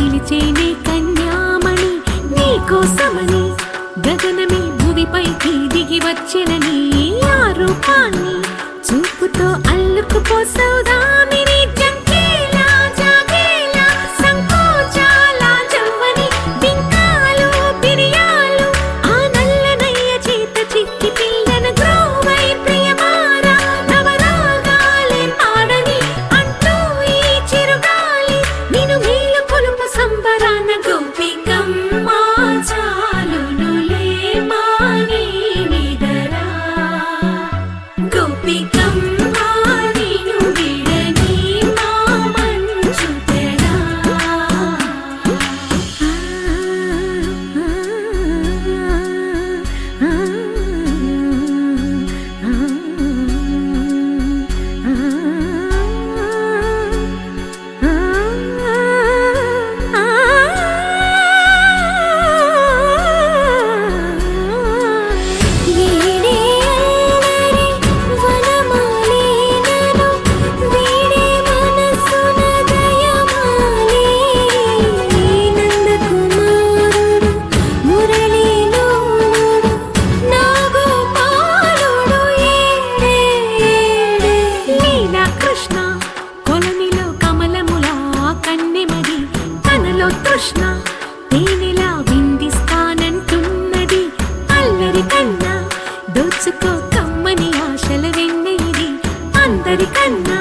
నిలిచేనే కన్యామణి నీకోసమని గగనమే భువిపైకి దిగి వచ్చినని ఆ రూపాన్ని చూపుతో అల్లుకుపోసౌదామిని జంకేలా జాగేలా సంకోచాల జవ్వని బింకాలు బిరియాలు ఆ నల్లనయ్య చేత చిక్కి పిల్లన గ్రోవై ప్రియమారా నవరాగాలే పాడని అంటూ ఈ చిరుగాలి నిన్ను మేలు కొలుపు సంబరాన గోపికమ్మ చాలునులే మాని నిదరా గోపికమ్మ నిన్ను విడని మా మంచు తెరా కృష్ణ తేనెలా విందిస్తానంటున్నది అల్లరి కన్నా దోచుకో కమ్మని ఆశల వెన్నెయిది అందరికన్నా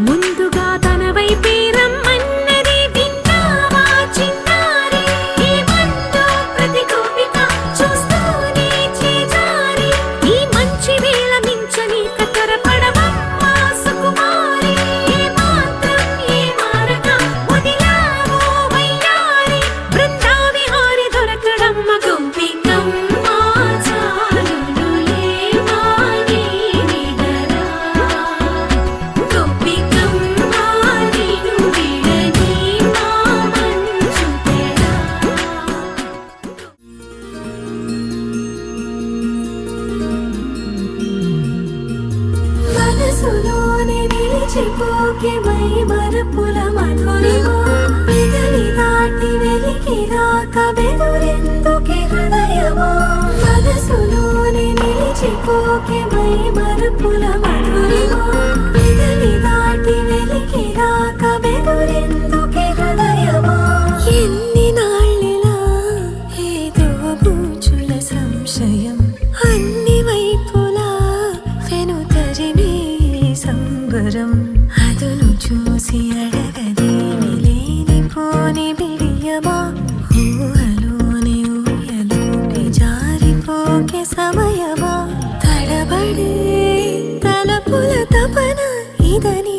ముందుగా తన వైపే రమ్మన్నది విన్నావా చిన్నారి ఈ మందు ప్రతి గోపిక చూస్తూనే చేజారి ఈ మంచి వేళ మించని కతరపడవమ్మ సుకుమారి ఏ మాత్రం ఏ మారక వదిలావో వయ్యారి బృందావిహారి దొరకడమ్మ గోపికమ్మ చాలునులే మాని నిదరా గోపికమ్మ నిన్ను విడని మా మంచు తెరా మనసులోనే నిలిచిపోకే మై మరపుల మధురిమా పెదవి దాటి వెలికి రాక బెదురెందుకే హృదయమా మనసులోనే నిలిచిపోకే మై మరపుల మధురిమా పెదవి దాటి వెలికి రాక బెదురెందుకే హృదయమా ఎన్ని నాళ్ళిలా ఏదో బూచుల సంశయం అన్ని వైపులా వెనుతరిమే సంబరం అదును చూసి అడగదేమి లేనిపోని బిడియమా ఊహలోని ఊయలోకి జారిపోకే సమయమా తడబడే తలపుల తపన ఇదని